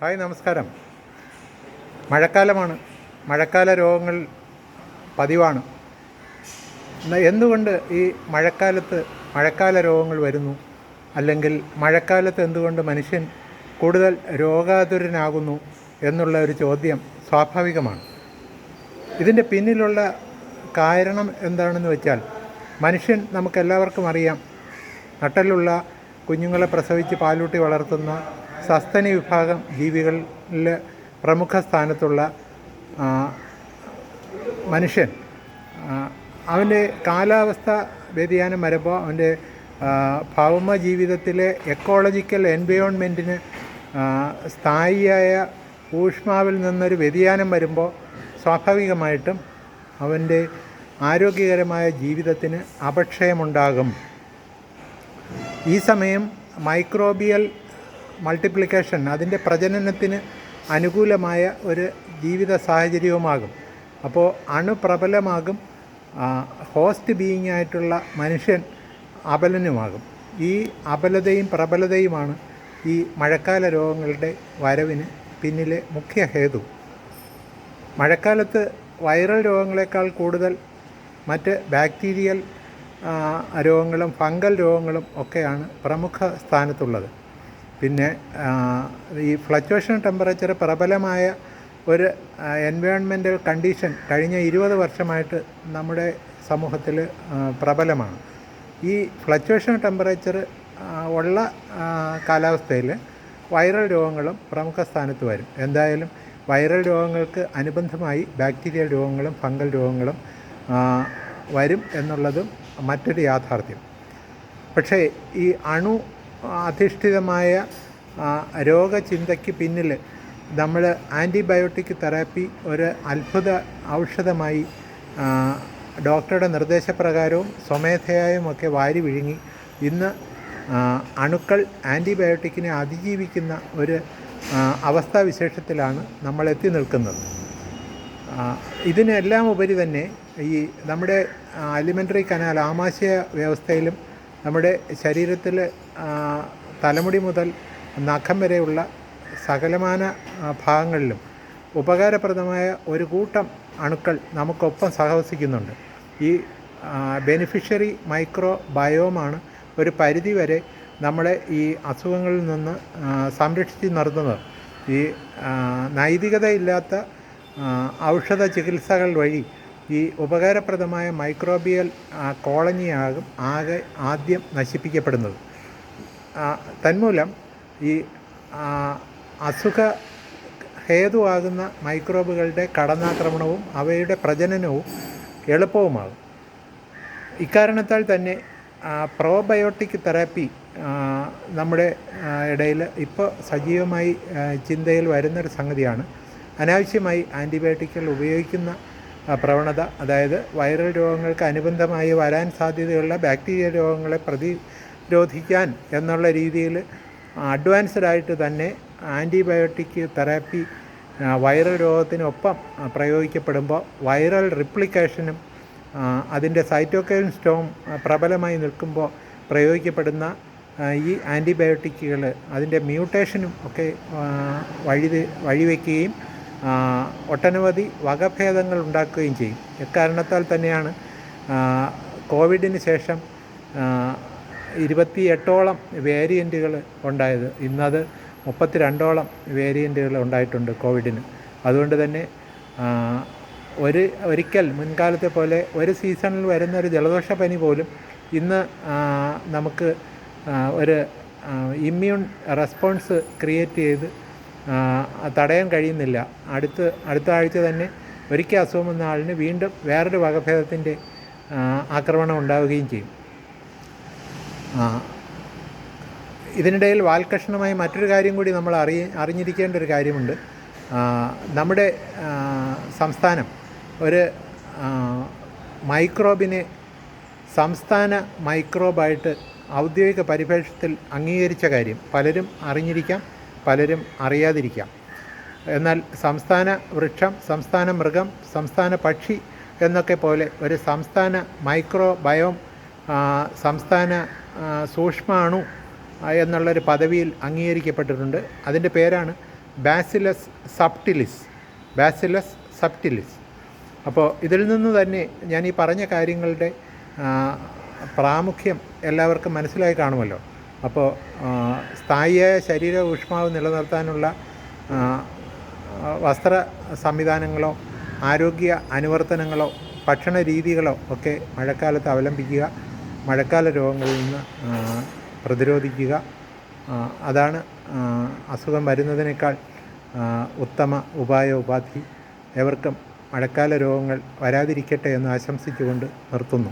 Hi, നമസ്കാരം. മഴക്കാലമാണ്. മഴക്കാല രോഗങ്ങൾ പതിവാണ്. എന്തുകൊണ്ട് ഈ മഴക്കാല രോഗങ്ങൾ വരുന്നു? അല്ലെങ്കിൽ മഴക്കാലത്ത് എന്തുകൊണ്ട് മനുഷ്യൻ കൂടുതൽ രോഗാതുരനാകുന്നു എന്നുള്ള ഒരു ചോദ്യം സ്വാഭാവികമാണ്. ഇതിൻ്റെ പിന്നിലുള്ള കാരണം എന്താണെന്ന് വെച്ചാൽ, മനുഷ്യൻ നമുക്കെല്ലാവർക്കും അറിയാം, നട്ടലുള്ള കുഞ്ഞുങ്ങളെ പ്രസവിച്ച് പാലൂട്ടി വളർത്തുന്ന സസ്തനി വിഭാഗം ജീവികളിൽ പ്രമുഖ സ്ഥാനത്തുള്ള മനുഷ്യൻ അവൻ്റെ കാലാവസ്ഥ വ്യതിയാനം വരുമ്പോൾ അവൻ്റെ ഭൗമ ജീവിതത്തിലെ എക്കോളജിക്കൽ എൻവയോൺമെൻറ്റിന് സ്ഥായിയായ ഊഷ്മാവിൽ നിന്നൊരു വ്യതിയാനം വരുമ്പോൾ സ്വാഭാവികമായിട്ടും അവൻ്റെ ആരോഗ്യകരമായ ജീവിതത്തിന് അപക്ഷയമുണ്ടാകും. ഈ സമയം മൈക്രോബിയൽ മൾട്ടിപ്ലിക്കേഷൻ, അതിൻ്റെ പ്രജനനത്തിന് അനുകൂലമായ ഒരു ജീവിത സാഹചര്യവുമാകും. അപ്പോൾ അണുപ്രബലമാകും. ഹോസ്റ്റ് ബീയിങ് ആയിട്ടുള്ള മനുഷ്യൻ അബലനുമാകും. ഈ അബലതയും പ്രബലതയുമാണ് ഈ മഴക്കാല രോഗങ്ങളുടെ വരവിന് പിന്നിലെ മുഖ്യ ഹേതു. മഴക്കാലത്ത് വൈറൽ രോഗങ്ങളെക്കാൾ കൂടുതൽ മറ്റ് ബാക്ടീരിയൽ രോഗങ്ങളും ഫംഗൽ രോഗങ്ങളും ഒക്കെയാണ് പ്രമുഖ സ്ഥാനത്തുള്ളത്. പിന്നെ ഈ ഫ്ലക്ച്വേഷൻ ടെമ്പറേച്ചർ പ്രബലമായ ഒരു എൻവയോൺമെൻറ്റൽ കണ്ടീഷൻ കഴിഞ്ഞ 20 വർഷമായിട്ട് നമ്മുടെ സമൂഹത്തിൽ പ്രബലമാണ്. ഈ ഫ്ലക്ച്വേഷൻ ടെമ്പറേച്ചർ ഉള്ള കാലാവസ്ഥയിൽ വൈറൽ രോഗങ്ങളും പ്രമുഖ സ്ഥാനത്ത് വരും. എന്തായാലും വൈറൽ രോഗങ്ങൾക്ക് അനുബന്ധമായി ബാക്ടീരിയൽ രോഗങ്ങളും ഫംഗൽ രോഗങ്ങളും വരും എന്നുള്ളതും മറ്റൊരു യാഥാർത്ഥ്യം. പക്ഷേ ഈ അധിഷ്ഠിതമായ രോഗചിന്തയ്ക്ക് പിന്നിൽ നമ്മൾ ആൻറ്റിബയോട്ടിക് തെറാപ്പി ഒരു അത്ഭുത ഔഷധമായി ഡോക്ടറുടെ നിർദ്ദേശപ്രകാരവും സ്വമേധയായും ഒക്കെ വാരി വിഴുങ്ങി ഇന്ന് അണുക്കൾ ആൻറ്റിബയോട്ടിക്കിനെ അതിജീവിക്കുന്ന ഒരു അവസ്ഥാവിശേഷത്തിലാണ് നമ്മൾ എത്തി നിൽക്കുന്നത്. ഇതിനെല്ലാം ഉപരി തന്നെ ഈ നമ്മുടെ അലിമെൻ്ററി കനാൽ, ആമാശയ വ്യവസ്ഥയിലും നമ്മുടെ ശരീരത്തിൽ തലമുടി മുതൽ നഖം വരെയുള്ള സകലമാന ഭാഗങ്ങളിലും ഉപകാരപ്രദമായ ഒരു കൂട്ടം അണുക്കൾ നമുക്കൊപ്പം സഹവസിക്കുന്നുണ്ട്. ഈ ബെനിഫിഷ്യറി മൈക്രോ ബയോമാണ് ഒരു പരിധിവരെ നമ്മളെ ഈ അസുഖങ്ങളിൽ നിന്ന് സംരക്ഷിച്ച് നിർത്തുന്നത്. ഈ നൈതികതയില്ലാത്ത ഔഷധ ചികിത്സകൾ വഴി ഈ ഉപകാരപ്രദമായ മൈക്രോബിയൽ കോളനിയാകും ആദ്യം നശിപ്പിക്കപ്പെടുന്നത്. തന്മൂലം ഈ അസുഖ ഹേതുവാകുന്ന മൈക്രോബുകളുടെ കടന്നാക്രമണവും അവയുടെ പ്രജനനവും എളുപ്പവുമാകും. ഇക്കാരണത്താൽ തന്നെ പ്രോബയോട്ടിക് തെറാപ്പി നമ്മുടെ ഇടയിൽ ഇപ്പോൾ സജീവമായി ചിന്തയിൽ വരുന്നൊരു സംഗതിയാണ്. അനാവശ്യമായി ആൻറ്റിബയോട്ടിക്കുകൾ ഉപയോഗിക്കുന്ന പ്രവണത, അതായത് വൈറൽ രോഗങ്ങൾക്ക് അനുബന്ധമായി വരാൻ സാധ്യതയുള്ള ബാക്ടീരിയ രോഗങ്ങളെ പ്രതിരോധിക്കാൻ എന്നുള്ള രീതിയിൽ അഡ്വാൻസ്ഡായിട്ട് തന്നെ ആൻറ്റിബയോട്ടിക് തെറാപ്പി വൈറൽ രോഗത്തിനൊപ്പം പ്രയോഗിക്കപ്പെടുമ്പോൾ വൈറൽ റിപ്ലിക്കേഷനും അതിൻ്റെ സൈറ്റോകൈൻ സ്റ്റോം പ്രബലമായി നിൽക്കുമ്പോൾ പ്രയോഗിക്കപ്പെടുന്ന ഈ ആൻറ്റിബയോട്ടിക്കുകൾ അതിൻ്റെ മ്യൂട്ടേഷനും ഒക്കെ വഴിവെക്കുകയും ഒട്ടനവധി വകഭേദങ്ങൾ ഉണ്ടാക്കുകയും ചെയ്യും. എക്കാരണത്താൽ തന്നെയാണ് കോവിഡിന് ശേഷം 28ഓളം വേരിയൻറ്റുകൾ ഉണ്ടായത്. ഇന്നത് 32ഓളം വേരിയൻറ്റുകൾ ഉണ്ടായിട്ടുണ്ട് കോവിഡിന്. അതുകൊണ്ട് തന്നെ ഒരിക്കൽ മുൻകാലത്തെ പോലെ ഒരു സീസണിൽ വരുന്ന ഒരു ജലദോഷപ്പനി പോലും ഇന്ന് നമുക്ക് ഒരു ഇമ്മ്യൂൺ റെസ്പോൺസ് ക്രിയേറ്റ് ചെയ്ത് തടയാൻ കഴിയുന്നില്ല. അടുത്ത ആഴ്ച തന്നെ ഒരിക്കൽ അസുഖം വന്ന ആളിന് വീണ്ടും വേറൊരു വകഭേദത്തിൻ്റെ ആക്രമണം ഉണ്ടാവുകയും ചെയ്യും. ഇതിനിടയിൽ വാൽക്കഷണമായി മറ്റൊരു കാര്യം കൂടി നമ്മൾ അറിഞ്ഞിരിക്കേണ്ട ഒരു കാര്യമുണ്ട്. നമ്മുടെ സംസ്ഥാനം ഒരു മൈക്രോബിനെ സംസ്ഥാന മൈക്രോബായിട്ട് ഔദ്യോഗിക പരിഭാഷത്തിൽ അംഗീകരിച്ച കാര്യം പലരും അറിഞ്ഞിരിക്കാം, പലരും അറിയാതിരിക്കാം. എന്നാൽ സംസ്ഥാന വൃക്ഷം, സംസ്ഥാന മൃഗം, സംസ്ഥാന പക്ഷി എന്നൊക്കെ പോലെ ഒരു സംസ്ഥാന മൈക്രോ ബയോം, സംസ്ഥാന സൂക്ഷ്മാണു എന്നുള്ളൊരു പദവിയിൽ അംഗീകരിക്കപ്പെട്ടിട്ടുണ്ട്. അതിൻ്റെ പേരാണ് ബാസിലസ് സബ്റ്റിലിസ്. അപ്പോൾ ഇതിൽ നിന്ന് തന്നെ ഞാൻ ഈ പറഞ്ഞ കാര്യങ്ങളുടെ പ്രാമുഖ്യം എല്ലാവർക്കും മനസ്സിലായി കാണുമല്ലോ. അപ്പോൾ സ്ഥായിയായ ശരീര ഊഷ്മാവ് നിലനിർത്താനുള്ള വസ്ത്ര സംവിധാനങ്ങളോ ആരോഗ്യ അനുവർത്തനങ്ങളോ ഭക്ഷണ രീതികളോ ഒക്കെ മഴക്കാലത്ത് അവലംബിക്കുക, മഴക്കാല രോഗങ്ങളിൽ നിന്ന് പ്രതിരോധിക്കുക. അതാണ് അസുഖം വരുന്നതിനേക്കാൾ ഉത്തമ ഉപാധി. എവർക്കും മഴക്കാല രോഗങ്ങൾ വരാതിരിക്കട്ടെ എന്ന് ആശംസിച്ചുകൊണ്ട് നിർത്തുന്നു.